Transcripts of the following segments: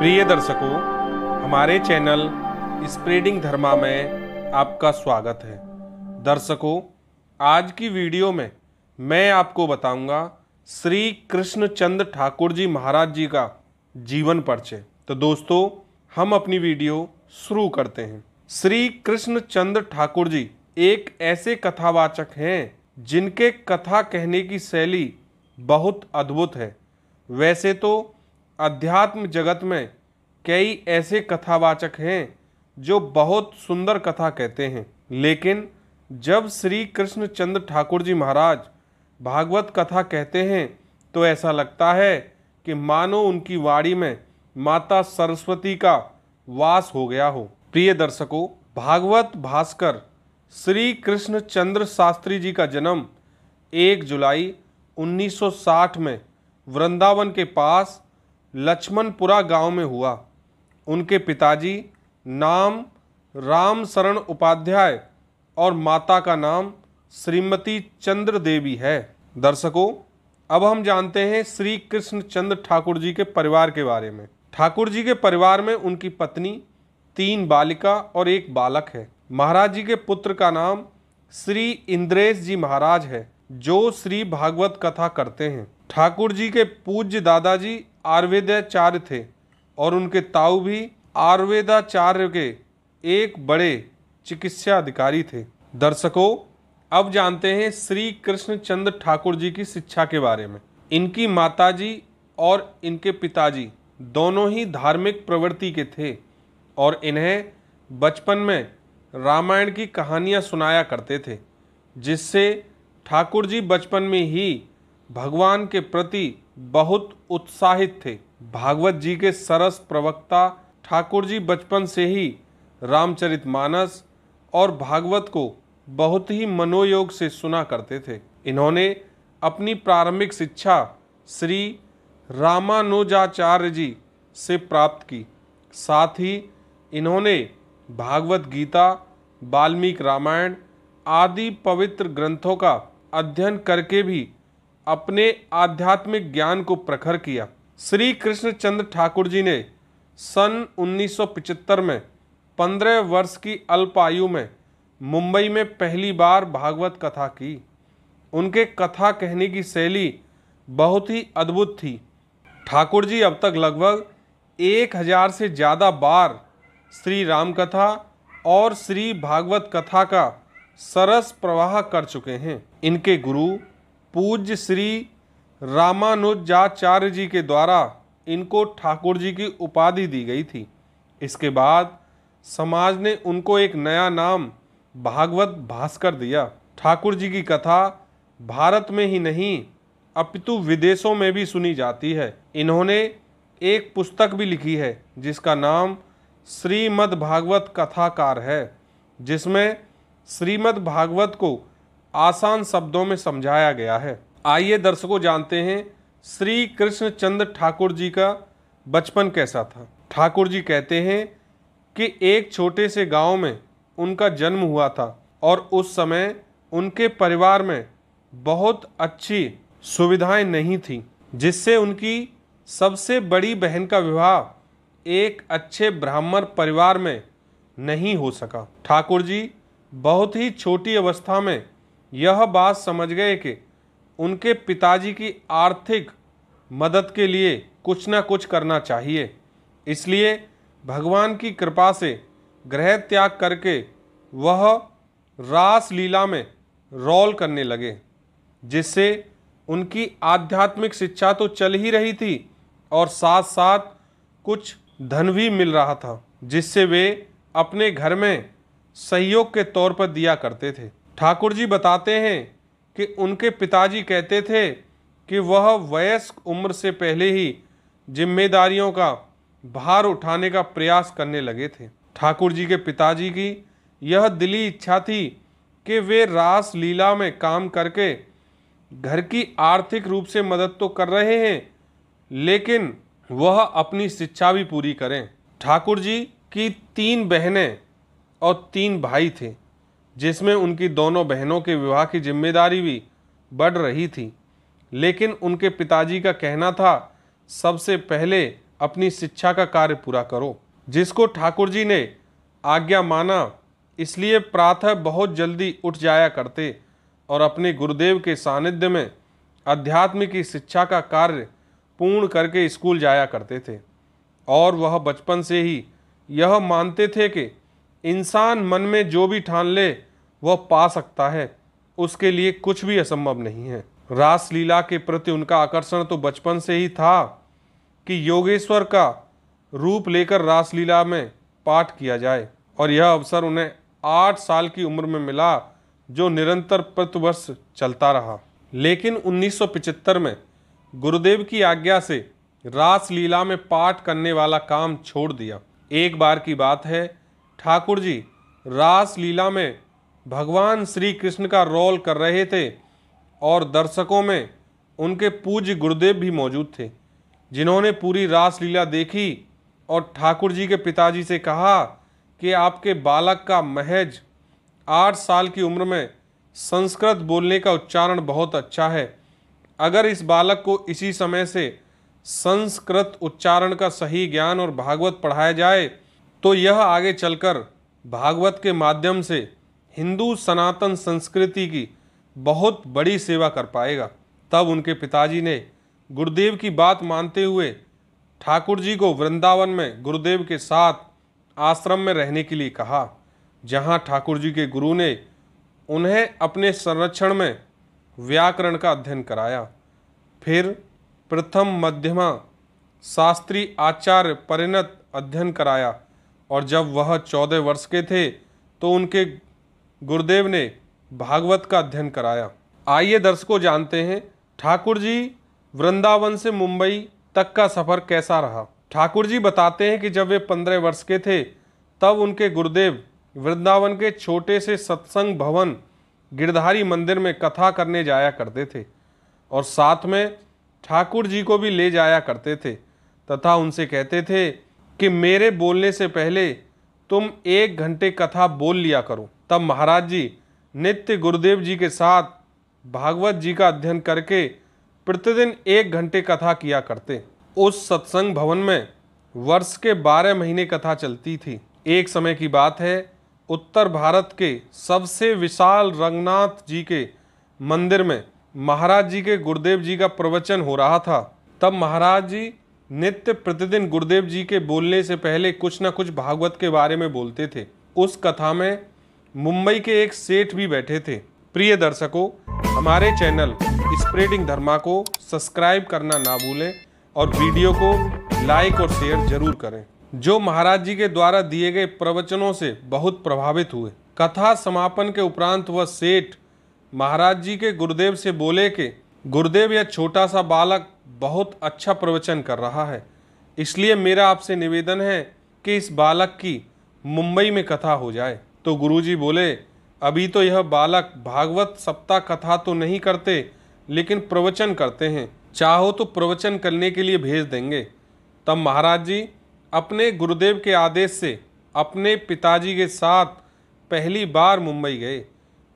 प्रिय दर्शकों, हमारे चैनल स्प्रेडिंग धर्मा में आपका स्वागत है। दर्शकों, आज की वीडियो में मैं आपको बताऊंगा श्री कृष्णचंद्र ठाकुर जी महाराज जी का जीवन परिचय। तो दोस्तों, हम अपनी वीडियो शुरू करते हैं। श्री कृष्णचंद्र ठाकुर जी एक ऐसे कथावाचक हैं जिनके कथा कहने की शैली बहुत अद्भुत है। वैसे तो अध्यात्म जगत में कई ऐसे कथावाचक हैं जो बहुत सुंदर कथा कहते हैं, लेकिन जब श्री कृष्णचंद्र ठाकुर जी महाराज भागवत कथा कहते हैं तो ऐसा लगता है कि मानो उनकी वाणी में माता सरस्वती का वास हो गया हो। प्रिय दर्शकों, भागवत भास्कर श्री कृष्णचंद्र शास्त्री जी का जन्म 1 जुलाई 1960 में वृंदावन के पास लक्ष्मणपुरा गांव में हुआ। उनके पिताजी नाम राम शरण उपाध्याय और माता का नाम श्रीमती चंद्र देवी है। दर्शकों, अब हम जानते हैं श्री कृष्णचंद्र ठाकुर जी के परिवार के बारे में। ठाकुर जी के परिवार में उनकी पत्नी, 3 बालिका और 1 बालक है। महाराज जी के पुत्र का नाम श्री इंद्रेश जी महाराज है, जो श्री भागवत कथा करते हैं। ठाकुर जी के पूज्य दादाजी आयुर्वेदाचार्य थे और उनके ताऊ भी आयुर्वेदाचार्य के एक बड़े चिकित्सा अधिकारी थे। दर्शकों, अब जानते हैं श्री कृष्णचंद्र ठाकुर जी की शिक्षा के बारे में। इनकी माताजी और इनके पिताजी दोनों ही धार्मिक प्रवृत्ति के थे और इन्हें बचपन में रामायण की कहानियां सुनाया करते थे, जिससे ठाकुर जी बचपन में ही भगवान के प्रति बहुत उत्साहित थे। भागवत जी के सरस प्रवक्ता ठाकुर जी बचपन से ही रामचरितमानस और भागवत को बहुत ही मनोयोग से सुना करते थे। इन्होंने अपनी प्रारंभिक शिक्षा श्री रामानुजाचार्य जी से प्राप्त की। साथ ही इन्होंने भागवत गीता, वाल्मीकि रामायण आदि पवित्र ग्रंथों का अध्ययन करके भी अपने आध्यात्मिक ज्ञान को प्रखर किया। श्री कृष्णचंद्र ठाकुर जी ने सन 1975 में 15 वर्ष की अल्प आयु में मुंबई में पहली बार भागवत कथा की। उनके कथा कहने की शैली बहुत ही अद्भुत थी। ठाकुर जी अब तक लगभग 1000 से ज़्यादा बार श्री राम कथा और श्री भागवत कथा का सरस प्रवाह कर चुके हैं। इनके गुरु पूज्य श्री रामानुजाचार्य जी के द्वारा इनको ठाकुर जी की उपाधि दी गई थी। इसके बाद समाज ने उनको एक नया नाम भागवत भास्कर दिया। ठाकुर जी की कथा भारत में ही नहीं अपितु विदेशों में भी सुनी जाती है। इन्होंने एक पुस्तक भी लिखी है जिसका नाम श्रीमद् भागवत कथाकार है, जिसमें श्रीमद् भागवत को आसान शब्दों में समझाया गया है। आइए दर्शकों, जानते हैं श्री कृष्णचंद्र ठाकुर जी का बचपन कैसा था। ठाकुर जी कहते हैं कि एक छोटे से गांव में उनका जन्म हुआ था और उस समय उनके परिवार में बहुत अच्छी सुविधाएं नहीं थीं, जिससे उनकी सबसे बड़ी बहन का विवाह एक अच्छे ब्राह्मण परिवार में नहीं हो सका। ठाकुर जी बहुत ही छोटी अवस्था में यह बात समझ गए कि उनके पिताजी की आर्थिक मदद के लिए कुछ न कुछ करना चाहिए। इसलिए भगवान की कृपा से गृह त्याग करके वह रास लीला में रोल करने लगे, जिससे उनकी आध्यात्मिक शिक्षा तो चल ही रही थी और साथ साथ कुछ धन भी मिल रहा था, जिससे वे अपने घर में सहयोग के तौर पर दिया करते थे। ठाकुर जी बताते हैं कि उनके पिताजी कहते थे कि वह वयस्क उम्र से पहले ही जिम्मेदारियों का भार उठाने का प्रयास करने लगे थे। ठाकुर जी के पिताजी की यह दिली इच्छा थी कि वे रास लीला में काम करके घर की आर्थिक रूप से मदद तो कर रहे हैं, लेकिन वह अपनी शिक्षा भी पूरी करें। ठाकुर जी की 3 बहनें और 3 भाई थे, जिसमें उनकी दोनों बहनों के विवाह की जिम्मेदारी भी बढ़ रही थी। लेकिन उनके पिताजी का कहना था सबसे पहले अपनी शिक्षा का कार्य पूरा करो। जिसको ठाकुर जी ने आज्ञा माना, इसलिए प्रातः बहुत जल्दी उठ जाया करते और अपने गुरुदेव के सानिध्य में अध्यात्म की शिक्षा का कार्य पूर्ण करके स्कूल जाया करते थे। और वह बचपन से ही यह मानते थे कि इंसान मन में जो भी ठान ले वह पा सकता है, उसके लिए कुछ भी असंभव नहीं है। रासलीला के प्रति उनका आकर्षण तो बचपन से ही था कि योगेश्वर का रूप लेकर रासलीला में पाठ किया जाए, और यह अवसर उन्हें 8 साल की उम्र में मिला, जो निरंतर प्रतिवर्ष चलता रहा। लेकिन 1975 में गुरुदेव की आज्ञा से रासलीला में पाठ करने वाला काम छोड़ दिया। एक बार की बात है, ठाकुर जी रासलीला में भगवान श्री कृष्ण का रोल कर रहे थे और दर्शकों में उनके पूज्य गुरुदेव भी मौजूद थे, जिन्होंने पूरी रासलीला देखी और ठाकुर जी के पिताजी से कहा कि आपके बालक का महज 8 साल की उम्र में संस्कृत बोलने का उच्चारण बहुत अच्छा है। अगर इस बालक को इसी समय से संस्कृत उच्चारण का सही ज्ञान और भागवत पढ़ाया जाए तो यह आगे चलकर भागवत के माध्यम से हिंदू सनातन संस्कृति की बहुत बड़ी सेवा कर पाएगा। तब उनके पिताजी ने गुरुदेव की बात मानते हुए ठाकुर जी को वृंदावन में गुरुदेव के साथ आश्रम में रहने के लिए कहा, जहां ठाकुर जी के गुरु ने उन्हें अपने संरक्षण में व्याकरण का अध्ययन कराया। फिर प्रथम मध्यमा शास्त्री आचार्य परिणत अध्ययन कराया, और जब वह 14 वर्ष के थे तो उनके गुरुदेव ने भागवत का अध्ययन कराया। आइए दर्शकों जानते हैं ठाकुर जी वृंदावन से मुंबई तक का सफर कैसा रहा। ठाकुर जी बताते हैं कि जब वे 15 वर्ष के थे तब उनके गुरुदेव वृंदावन के छोटे से सत्संग भवन गिरधारी मंदिर में कथा करने जाया करते थे और साथ में ठाकुर जी को भी ले जाया करते थे तथा उनसे कहते थे कि मेरे बोलने से पहले तुम 1 घंटे कथा बोल लिया करो। तब महाराज जी नित्य गुरुदेव जी के साथ भागवत जी का अध्ययन करके प्रतिदिन 1 घंटे कथा किया करते। उस सत्संग भवन में वर्ष के 12 महीने कथा चलती थी। एक समय की बात है, उत्तर भारत के सबसे विशाल रंगनाथ जी के मंदिर में महाराज जी के गुरुदेव जी का प्रवचन हो रहा था। तब महाराज जी नित्य प्रतिदिन गुरुदेव जी के बोलने से पहले कुछ न कुछ भागवत के बारे में बोलते थे। उस कथा में मुंबई के एक सेठ भी बैठे थे। प्रिय दर्शकों, हमारे चैनल स्प्रेडिंग धर्मा को सब्सक्राइब करना ना भूलें और वीडियो को लाइक और शेयर जरूर करें। जो महाराज जी के द्वारा दिए गए प्रवचनों से बहुत प्रभावित हुए। कथा समापन के उपरांत वह सेठ महाराज जी के गुरुदेव से बोले कि गुरुदेव, यह छोटा सा बालक बहुत अच्छा प्रवचन कर रहा है, इसलिए मेरा आपसे निवेदन है कि इस बालक की मुंबई में कथा हो जाए। तो गुरुजी बोले, अभी तो यह बालक भागवत सप्ताह कथा तो नहीं करते, लेकिन प्रवचन करते हैं, चाहो तो प्रवचन करने के लिए भेज देंगे। तब महाराज जी अपने गुरुदेव के आदेश से अपने पिताजी के साथ पहली बार मुंबई गए,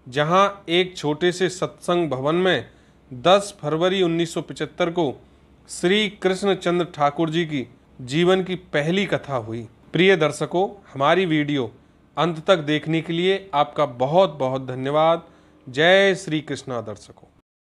जहां एक छोटे से सत्संग भवन में 10 फरवरी 1975 को श्री कृष्णचंद्र ठाकुर जी की जीवन की पहली कथा हुई। प्रिय दर्शकों, हमारी वीडियो अंत तक देखने के लिए आपका बहुत बहुत धन्यवाद। जय श्री कृष्णा दर्शकों।